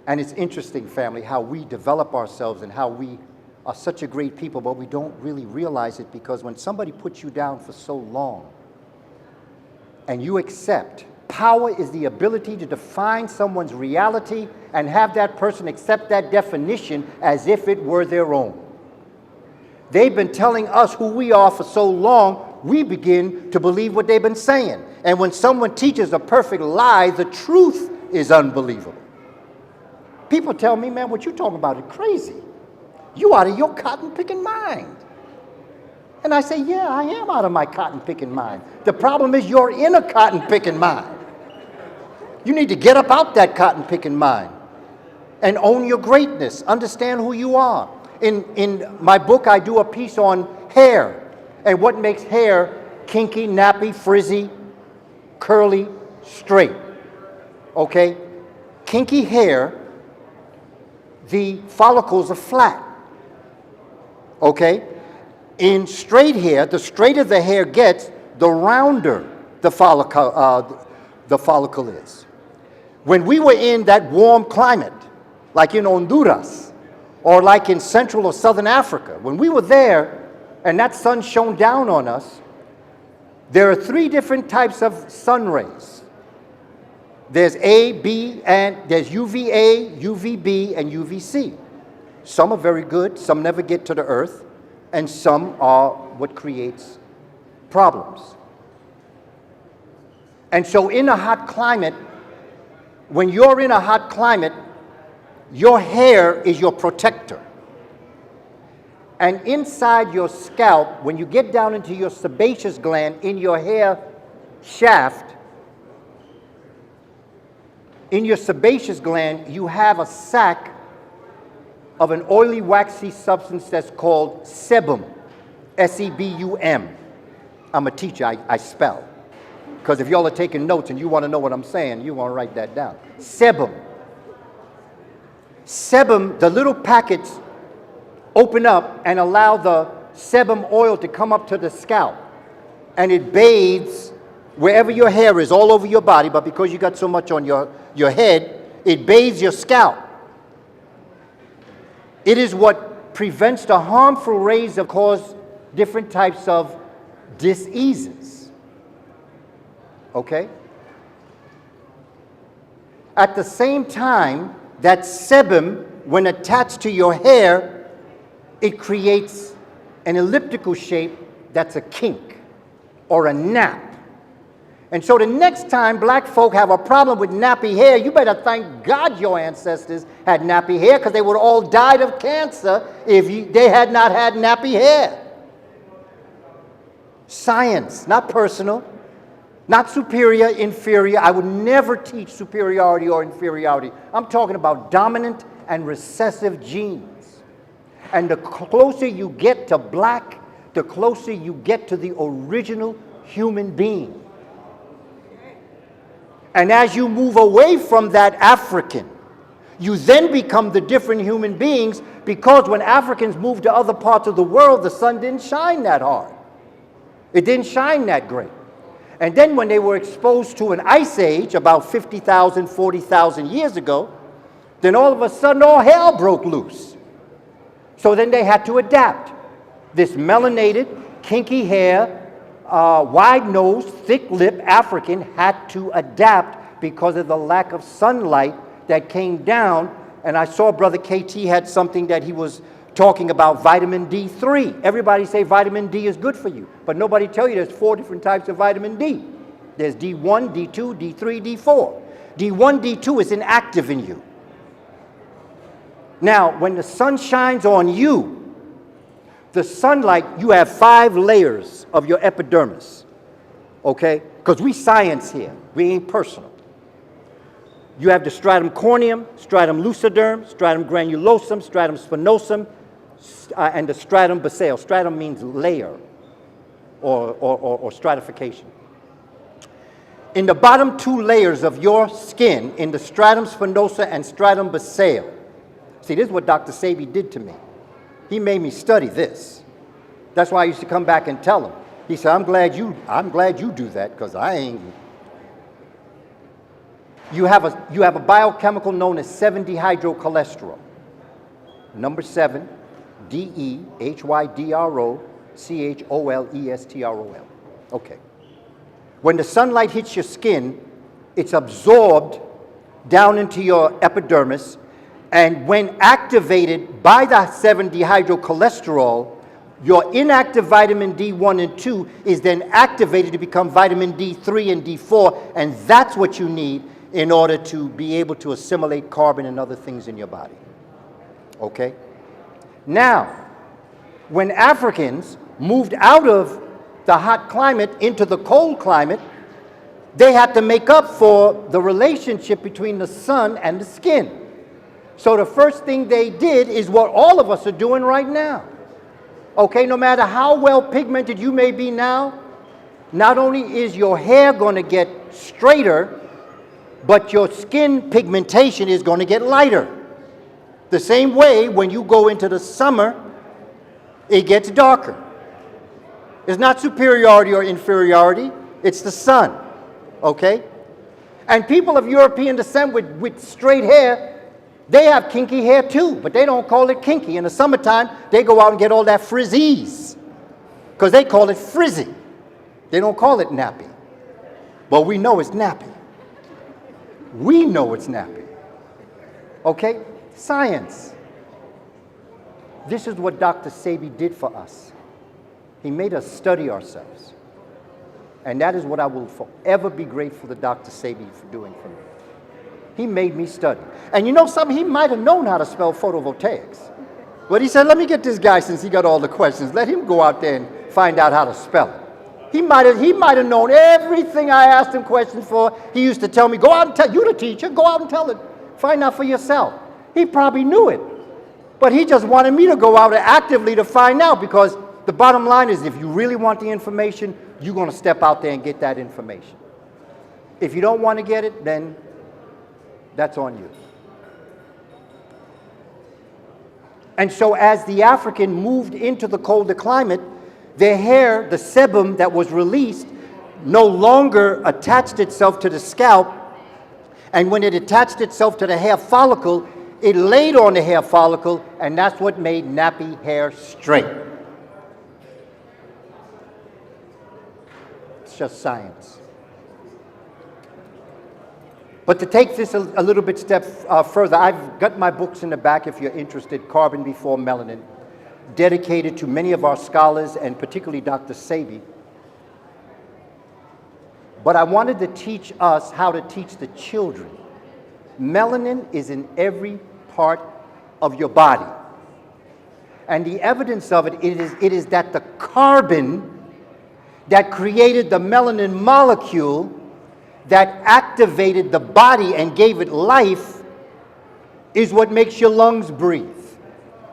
And it's interesting, family, how we develop ourselves and how we are such a great people, but we don't really realize it, because when somebody puts you down for so long and you accept, power is the ability to define someone's reality and have that person accept that definition as if it were their own. They've been telling us who we are for so long, we begin to believe what they've been saying. And when someone teaches a perfect lie, the truth is unbelievable. People tell me, man, what you talking about is crazy. You out of your cotton-picking mind. And I say, yeah, I am out of my cotton-picking mind. The problem is you're in a cotton-picking mind. You need to get up out that cotton-picking mind and own your greatness. Understand who you are. In my book, I do a piece on hair and what makes hair kinky, nappy, frizzy, curly, straight. Okay? Kinky hair, the follicles are flat. Okay? In straight hair, the straighter the hair gets, the rounder the follicle is. When we were in that warm climate, like in Honduras, or like in Central or Southern Africa, when we were there and that sun shone down on us, there are 3 different types of sun rays. There's A, B, and there's UVA, UVB, and UVC. Some are very good, some never get to the earth, and some are what creates problems. And so in a hot climate, when you're in a hot climate, your hair is your protector. And inside your scalp, when you get down into your sebaceous gland in your hair shaft, in your sebaceous gland, you have a sac of an oily, waxy substance that's called sebum, S-E-B-U-M. I'm a teacher, I spell. Because if y'all are taking notes and you want to know what I'm saying, you want to write that down. Sebum. Sebum, the little packets open up and allow the sebum oil to come up to the scalp. And it bathes wherever your hair is, all over your body, but because you got so much on your head, it bathes your scalp. It is what prevents the harmful rays that cause different types of diseases. Okay? At the same time, that sebum, when attached to your hair, it creates an elliptical shape that's a kink or a nap. And so the next time black folk have a problem with nappy hair, you better thank God your ancestors had nappy hair, because they would have all died of cancer if they had not had nappy hair. Science, not personal, not superior, inferior. I would never teach superiority or inferiority. I'm talking about dominant and recessive genes. And the closer you get to black, the closer you get to the original human being. And as you move away from that African, you then become the different human beings, because when Africans moved to other parts of the world, the sun didn't shine that hard. It didn't shine that great. And then when they were exposed to an ice age about 50,000, 40,000 years ago, then all of a sudden all hell broke loose. So then they had to adapt. This melanated, kinky hair, wide-nosed, thick-lipped African had to adapt because of the lack of sunlight that came down. And I saw Brother KT had something that he was talking about, vitamin D3. Everybody say vitamin D is good for you, but nobody tell you there's 4 different types of vitamin D. There's D1, D2, D3, D4. D1, D2 is inactive in you. Now, when the sun shines on you, the sunlight, you have 5 layers of your epidermis, okay? Because we science here, we ain't personal. You have the stratum corneum, stratum luciderm, stratum granulosum, stratum spinosum, and the stratum basale. Stratum means layer or stratification. In the bottom 2 layers of your skin, in the stratum spinosa and stratum basale, see, this is what Dr. Sebi did to me. He made me study this. That's why I used to come back and tell him. He said, I'm glad you do that, because I ain't. you have a biochemical known as 7-dehydrocholesterol. Number 7, dehydrocholesterol. Okay. When the sunlight hits your skin, it's absorbed down into your epidermis, and when activated by the 7-dehydrocholesterol, your inactive vitamin D1 and 2 is then activated to become vitamin D3 and D4, and that's what you need in order to be able to assimilate carbon and other things in your body. Okay? Now, when Africans moved out of the hot climate into the cold climate, they had to make up for the relationship between the sun and the skin. So the first thing they did is what all of us are doing right now. Okay, no matter how well pigmented you may be now, not only is your hair going to get straighter, but your skin pigmentation is going to get lighter. The same way when you go into the summer, it gets darker. It's not superiority or inferiority, it's the sun, okay? And people of European descent with straight hair, they have kinky hair too, but they don't call it kinky. In the summertime, they go out and get all that frizzies, because they call it frizzy. They don't call it nappy. But we know it's nappy. We know it's nappy. Okay? Science. This is what Dr. Sebi did for us. He made us study ourselves. And that is what I will forever be grateful to Dr. Sebi for doing for me. He made me study. And you know something? He might have known how to spell photovoltaics. But he said, let me get this guy, since he got all the questions, let him go out there and find out how to spell it. He might have known everything I asked him questions for. He used to tell me, go out and tell, you the teacher, go out and tell it. Find out for yourself. He probably knew it. But he just wanted me to go out actively to find out, because the bottom line is, if you really want the information, you're going to step out there and get that information. If you don't want to get it, then that's on you. And so as the African moved into the colder climate, their hair, the sebum that was released, no longer attached itself to the scalp. And when it attached itself to the hair follicle, it laid on the hair follicle, and that's what made nappy hair straight. It's just science. But to take this a little bit further, I've got my books in the back if you're interested, Carbon Before Melanin, dedicated to many of our scholars and particularly Dr. Sebi. But I wanted to teach us how to teach the children. Melanin is in every part of your body. And the evidence of it is that the carbon that created the melanin molecule that activated the body and gave it life is what makes your lungs breathe.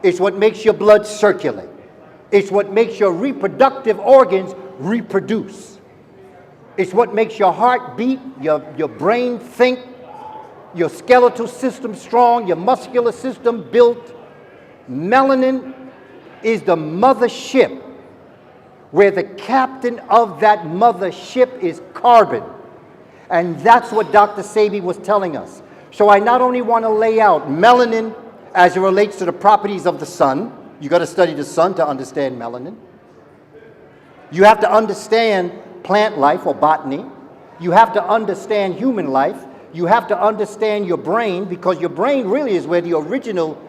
It's what makes your blood circulate. It's what makes your reproductive organs reproduce. It's what makes your heart beat, your brain think, your skeletal system strong, your muscular system built. Melanin is the mothership, where the captain of that mothership is carbon. And that's what Dr. Sebi was telling us. So I not only want to lay out melanin as it relates to the properties of the sun. You got to study the sun to understand melanin. You have to understand plant life or botany. You have to understand human life. You have to understand your brain, because your brain really is where the original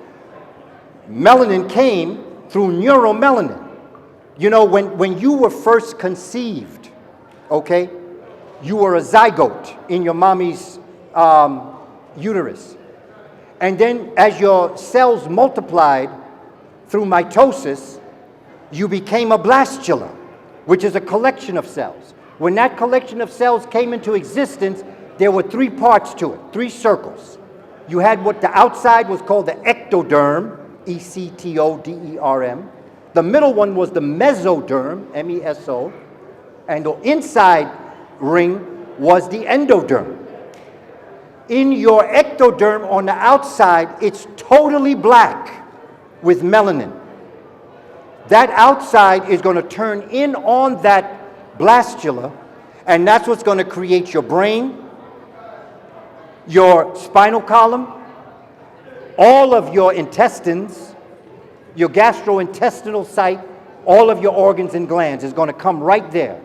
melanin came, through neuromelanin. You know, when you were first conceived, okay, you were a zygote in your mommy's uterus. And then as your cells multiplied through mitosis, you became a blastula, which is a collection of cells. When that collection of cells came into existence, there were 3 parts to it, 3 circles. You had what the outside was called the ectoderm, E-C-T-O-D-E-R-M. The middle one was the mesoderm, M-E-S-O. And the inside ring was the endoderm. In your ectoderm on the outside, it's totally black with melanin. That outside is going to turn in on that blastula, and that's what's going to create your brain, your spinal column, all of your intestines, your gastrointestinal site, all of your organs and glands is going to come right there.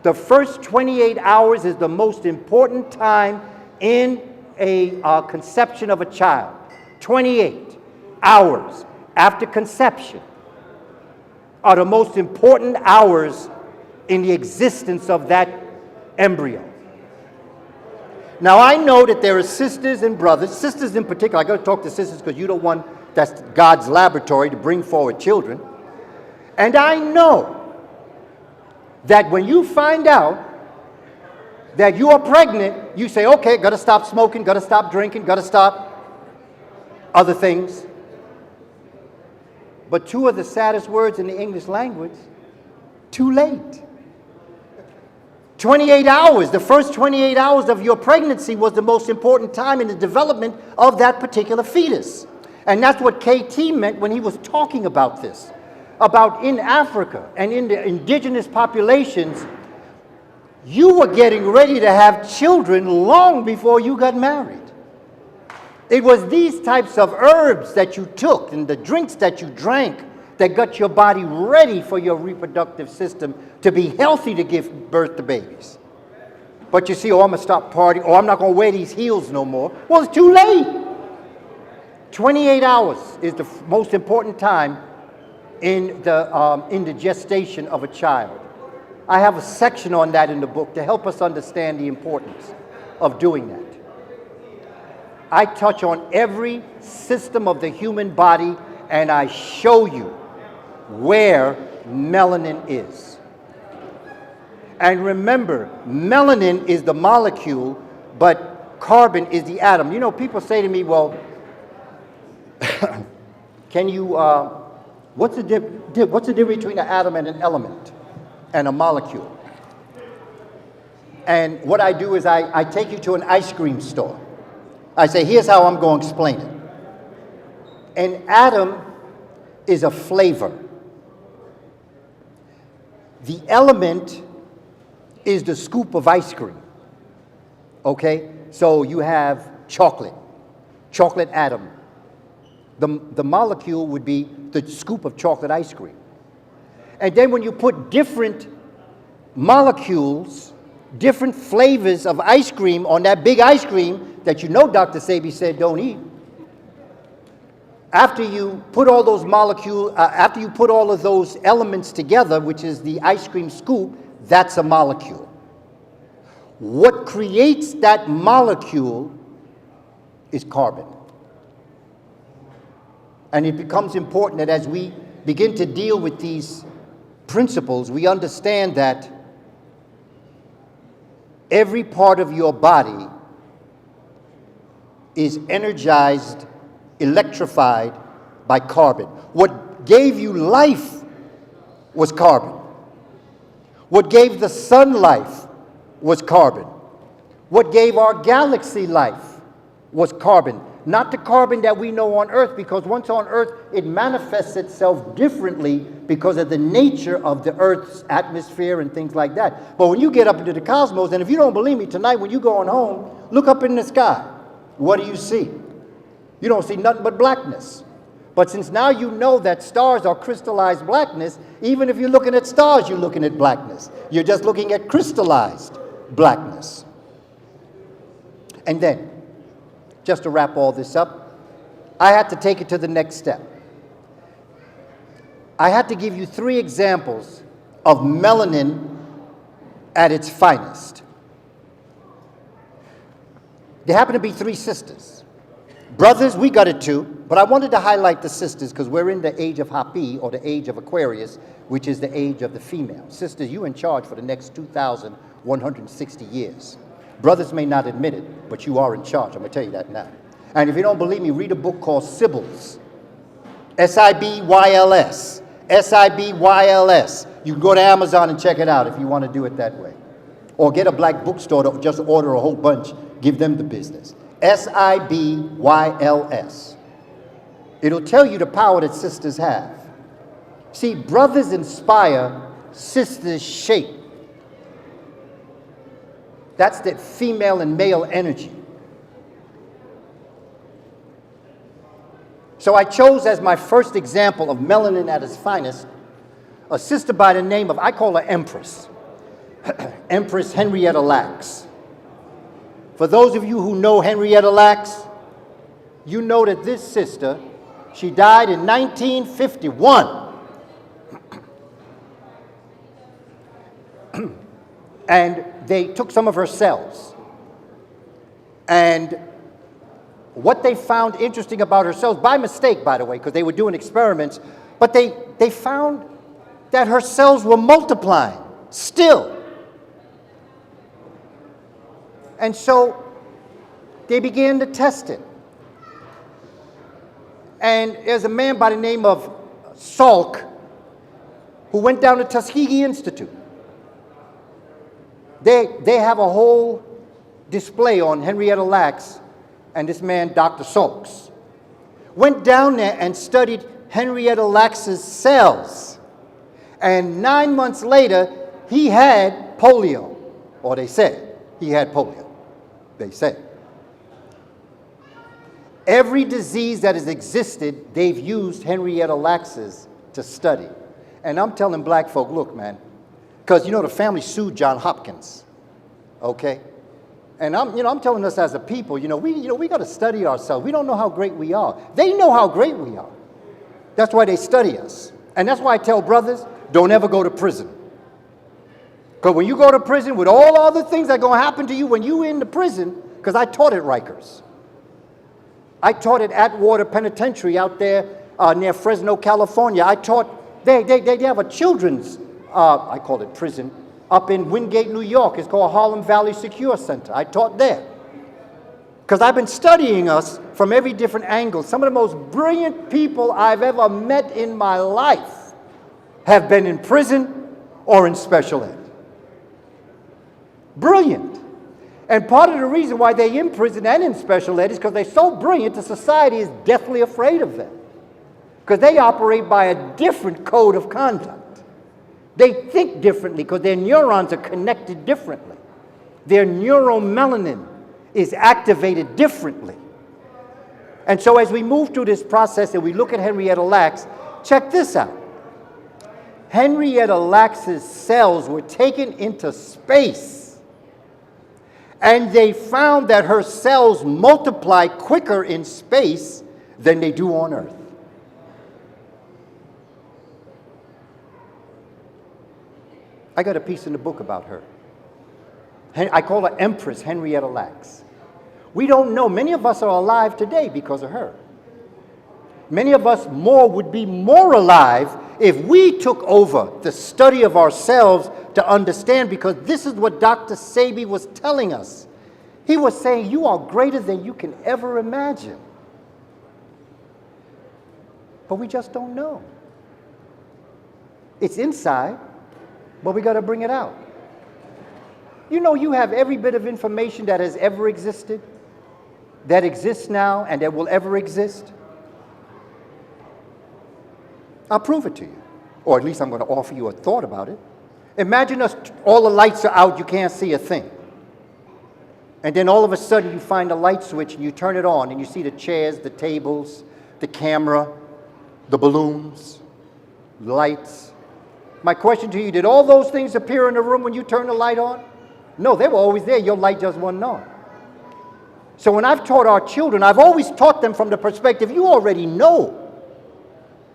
The first 28 hours is the most important time in a conception of a child. 28 hours after conception are the most important hours in the existence of that embryo. Now, I know that there are sisters and brothers, sisters in particular. I got to talk to sisters because you're the one that's God's laboratory to bring forward children. And I know that when you find out that you are pregnant, you say, okay, got to stop smoking, got to stop drinking, got to stop other things. But two of the saddest words in the English language, too late. 28 hours, the first 28 hours of your pregnancy was the most important time in the development of that particular fetus. And that's what KT meant when he was talking about this. About in Africa and in the indigenous populations, you were getting ready to have children long before you got married. It was these types of herbs that you took and the drinks that you drank that got your body ready for your reproductive system to be healthy to give birth to babies. But you see, oh, I'm going to stop partying, or I'm not going to wear these heels no more. Well, it's too late. 28 hours is the most important time in the gestation of a child. I have a section on that in the book to help us understand the importance of doing that. I touch on every system of the human body and I show you where melanin is. And remember, melanin is the molecule, but carbon is the atom. You know, people say to me, well, can you, what's the difference between an atom and an element and a molecule? And what I do is I take you to an ice cream store. I say, here's how I'm going to explain it. An atom is a flavor. The element is the scoop of ice cream. Okay? So you have chocolate atom. The molecule would be the scoop of chocolate ice cream. And then when you put different molecules, different flavors of ice cream on that big ice cream that you know Dr. Sebi said don't eat, after you put all those molecules, after you put all of those elements together, which is the ice cream scoop, that's a molecule. What creates that molecule is carbon. And it becomes important that as we begin to deal with these principles, we understand that every part of your body is energized, electrified by carbon. What gave you life was carbon. What gave the sun life was carbon. What gave our galaxy life was carbon. Not the carbon that we know on Earth, because once on Earth, it manifests itself differently because of the nature of the Earth's atmosphere and things like that. But when you get up into the cosmos, and if you don't believe me, tonight when you're going home, look up in the sky. What do you see? You don't see nothing but blackness. But since now you know that stars are crystallized blackness, even if you're looking at stars, you're looking at blackness. You're just looking at crystallized blackness. And then, just to wrap all this up, I had to take it to the next step. I had to give you 3 examples of melanin at its finest. There happen to be 3 sisters. Brothers, we got it too, but I wanted to highlight the sisters because we're in the age of Hapi, or the age of Aquarius, which is the age of the female. Sisters, you're in charge for the next 2,160 years. Brothers may not admit it, but you are in charge. I'm going to tell you that now. And if you don't believe me, read a book called Sibyls. S-I-B-Y-L-S. S-I-B-Y-L-S. You can go to Amazon and check it out if you want to do it that way. Or get a black bookstore to just order a whole bunch. Give them the business. S-I-B-Y-L-S. It'll tell you the power that sisters have. See, brothers inspire, sisters shape. That's that female and male energy. So I chose as my first example of melanin at its finest a sister by the name of, I call her Empress, Empress Henrietta Lacks. For those of you who know Henrietta Lacks, you know that this sister, she died in 1951. And they took some of her cells. And what they found interesting about her cells, by mistake, by the way, because they were doing experiments, but they found that her cells were multiplying still. And so they began to test it. And there's a man by the name of Salk who went down to Tuskegee Institute. They have a whole display on Henrietta Lacks and this man, Dr. Salks. Went down there and studied Henrietta Lacks' cells. And 9 months later, he had polio. Or they said he had polio. They said. Every disease that has existed, they've used Henrietta Lacks' to study. And I'm telling black folk, look, man, because, the family sued John Hopkins, okay? And I'm telling us as a people, we got to study ourselves. We don't know how great we are. They know how great we are. That's why they study us. And that's why I tell brothers, don't ever go to prison. Because when you go to prison, with all other things that are going to happen to you when you're in the prison, because I taught at Rikers. I taught at Atwater Penitentiary out there near Fresno, California. I taught, they have a children's, I call it prison, up in Wingate, New York. It's called Harlem Valley Secure Center. I taught there. Because I've been studying us from every different angle. Some of the most brilliant people I've ever met in my life have been in prison or in special ed. Brilliant. And part of the reason why they're in prison and in special ed is because they're so brilliant, the society is deathly afraid of them. Because they operate by a different code of conduct. They think differently because their neurons are connected differently. Their neuromelanin is activated differently. And so as we move through this process and we look at Henrietta Lacks, check this out. Henrietta Lacks' cells were taken into space. And they found that her cells multiply quicker in space than they do on Earth. I got a piece in the book about her. I call her Empress Henrietta Lacks. We don't know. Many of us are alive today because of her. Many of us would be more alive if we took over the study of ourselves to understand, because this is what Dr. Sebi was telling us. He was saying, you are greater than you can ever imagine. But we just don't know. It's inside, but we got to bring it out. You have every bit of information that has ever existed, that exists now, and that will ever exist. I'll prove it to you. Or at least I'm going to offer you a thought about it. Imagine all the lights are out, you can't see a thing. And then all of a sudden you find a light switch and you turn it on and you see the chairs, the tables, the camera, the balloons, lights. My question to you, did all those things appear in the room when you turned the light on? No, they were always there. Your light just wasn't on. So when I've taught our children, I've always taught them from the perspective, you already know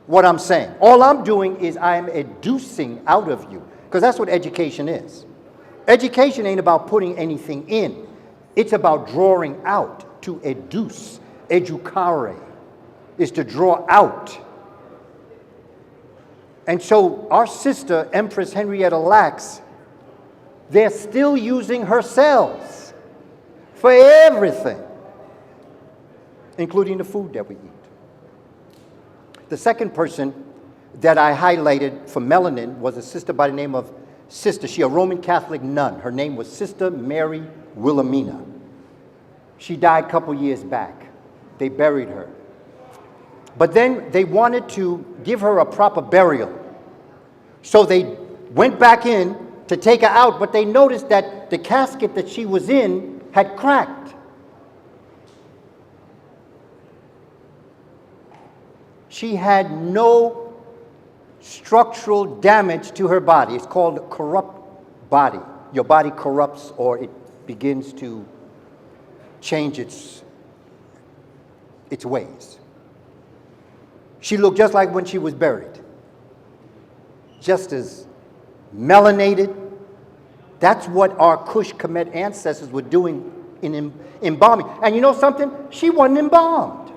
what I'm saying. All I'm doing is I'm educing out of you, because that's what education is. Education ain't about putting anything in. It's about drawing out, to educe. Educare is to draw out. And so our sister, Empress Henrietta Lacks, they're still using her cells for everything, including the food that we eat. The second person that I highlighted for melanin was a sister by the name of she a Roman Catholic nun. Her name was Sister Mary Wilhelmina. She died a couple years back. They buried her. But then they wanted to give her a proper burial. So they went back in to take her out, but they noticed that the casket that she was in had cracked. She had no structural damage to her body. It's called corrupt body. Your body corrupts, or it begins to change its ways. She looked just like when she was buried, just as melanated. That's what our Kush Kemet ancestors were doing in embalming. And you know something? She wasn't embalmed.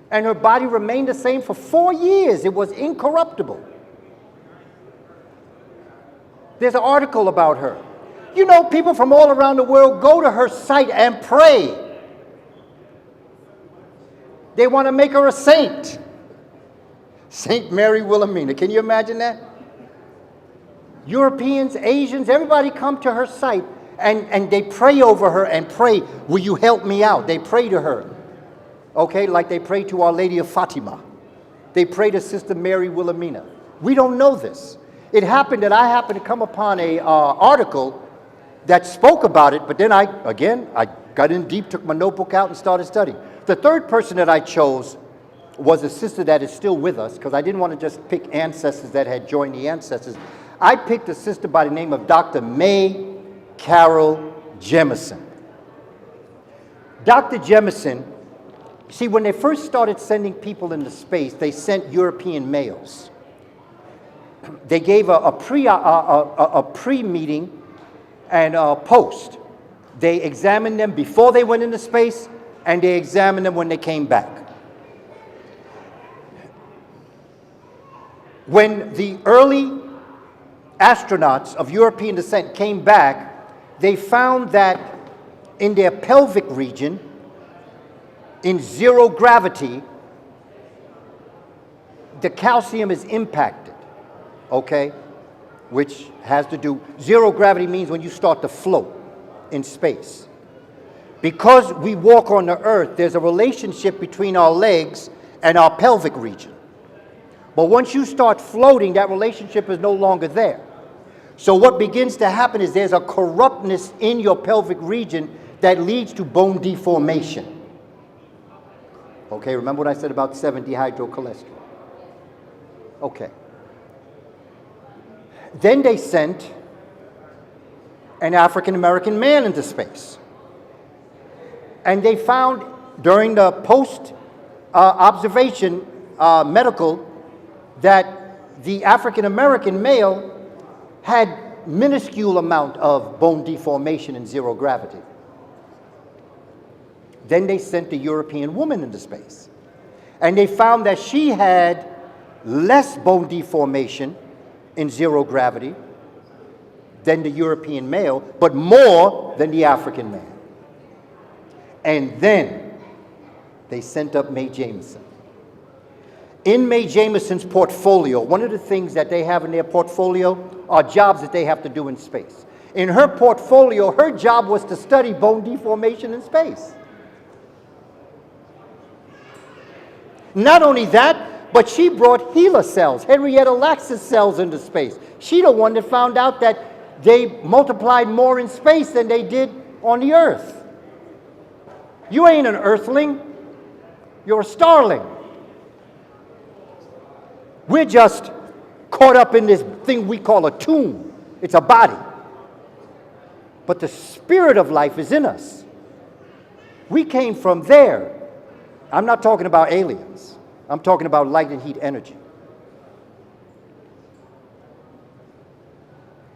And her body remained the same for 4 years. It was incorruptible. There's an article about her. You know, people from all around the world go to her site and pray. They want to make her a saint. Saint Mary Wilhelmina. Can you imagine that? Europeans, Asians, everybody come to her site and they pray over her and pray, will you help me out? They pray to her. Okay, like they pray to Our Lady of Fatima. They pray to Sister Mary Wilhelmina. We don't know this. It happened that I happened to come upon a article that spoke about it, but then I got in deep, took my notebook out and started studying. The third person that I chose was a sister that is still with us, because I didn't want to just pick ancestors that had joined the ancestors. I picked a sister by the name of Dr. May Carol Jemison. Dr. Jemison, see, when they first started sending people into space, they sent European males. They gave a pre-meeting and a post. They examined them before they went into space, and they examined them when they came back. When the early astronauts of European descent came back, they found that in their pelvic region, in zero gravity, the calcium is impacted, okay? Which has to do, zero gravity means when you start to float in space. Because we walk on the earth, there's a relationship between our legs and our pelvic region. But once you start floating, that relationship is no longer there. So what begins to happen is there's a corruptness in your pelvic region that leads to bone deformation. Okay, remember what I said about 7-dehydrocholesterol? Okay. Then they sent an African-American man into space. And they found during the post-observation medical that the African-American male had minuscule amount of bone deformation in zero gravity. Then they sent a European woman into space. And they found that she had less bone deformation in zero gravity than the European male, but more than the African man. And then they sent up Mae Jemison. In Mae Jemison's portfolio, one of the things that they have in their portfolio are jobs that they have to do in space. In her portfolio, her job was to study bone deformation in space. Not only that, but she brought HeLa cells, Henrietta Lacks cells, into space. She's the one that found out that they multiplied more in space than they did on the Earth. You ain't an earthling, you're a starling. We're just caught up in this thing we call a tomb. It's a body. But the spirit of life is in us. We came from there. I'm not talking about aliens. I'm talking about light and heat energy.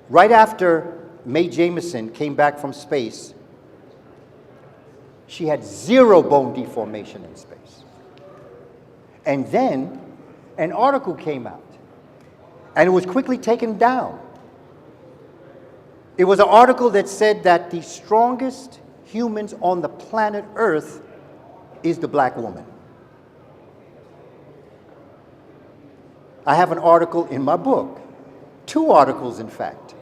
Right after Mae Jemison came back from space, she had zero bone deformation in space. And then an article came out, and it was quickly taken down. It was an article that said that the strongest humans on the planet Earth is the black woman. I have an article in my book, 2 articles in fact,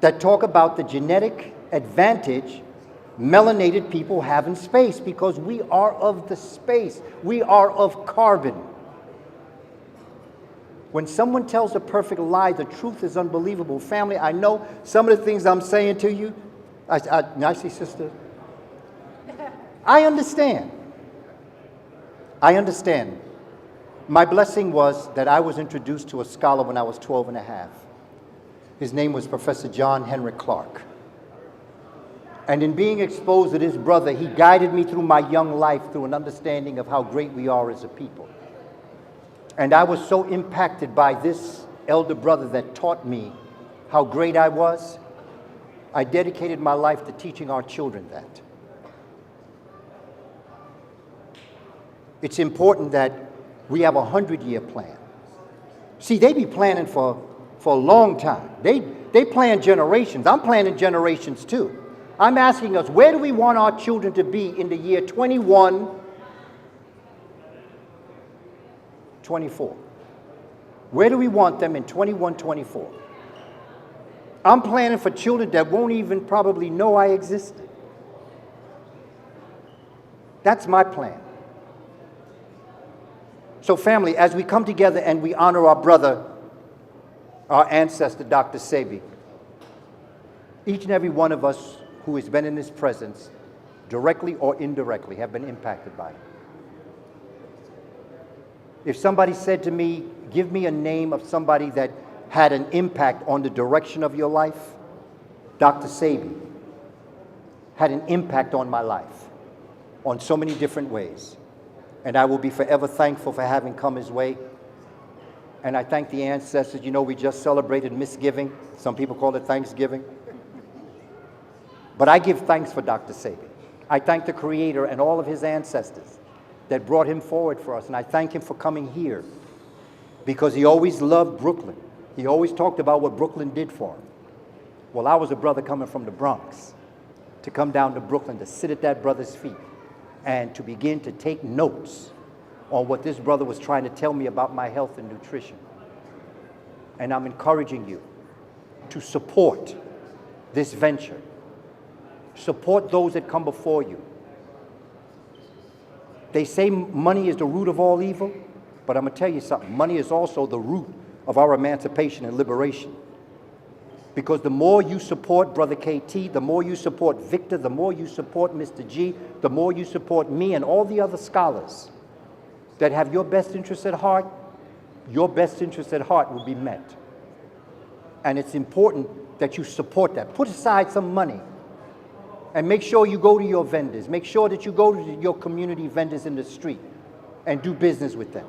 that talk about the genetic advantage melanated people have in space, because we are of the space. We are of carbon. When someone tells a perfect lie, the truth is unbelievable. Family, I know some of the things I'm saying to you, I see, sister. I understand. I understand. My blessing was that I was introduced to a scholar when I was 12 and a half. His name was Professor John Henry Clark. And in being exposed to this brother, he guided me through my young life through an understanding of how great we are as a people. And I was so impacted by this elder brother that taught me how great I was. I dedicated my life to teaching our children that. It's important that we have a 100-year plan. See, they be planning for a long time. They plan generations. I'm planning generations too. I'm asking us, where do we want our children to be in the year 2124? Where do we want them in 2124? I'm planning for children that won't even probably know I existed. That's my plan. So family, as we come together and we honor our brother, our ancestor, Dr. Sebi, each and every one of us who has been in his presence, directly or indirectly, have been impacted by it. If somebody said to me, give me a name of somebody that had an impact on the direction of your life, Dr. Sebi had an impact on my life on so many different ways. And I will be forever thankful for having come his way. And I thank the ancestors. You know, we just celebrated Misgiving. Some people call it Thanksgiving. But I give thanks for Dr. Sebi. I thank the Creator and all of his ancestors that brought him forward for us. And I thank him for coming here because he always loved Brooklyn. He always talked about what Brooklyn did for him. Well, I was a brother coming from the Bronx to come down to Brooklyn to sit at that brother's feet and to begin to take notes on what this brother was trying to tell me about my health and nutrition. And I'm encouraging you to support this venture. Support those that come before you. They say money is the root of all evil, but I'm going to tell you something. Money is also the root of our emancipation and liberation. Because the more you support Brother KT, the more you support Victor, the more you support Mr. G, the more you support me and all the other scholars that have your best interest at heart, your best interest at heart will be met. And it's important that you support that. Put aside some money and make sure you go to your vendors. Make sure that you go to your community vendors in the street and do business with them.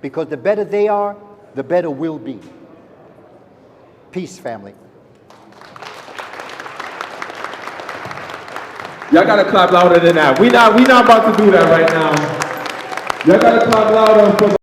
Because the better they are, the better we'll be. Peace, family. Y'all gotta clap louder than that. We not about to do that right now. Y'all gotta clap louder for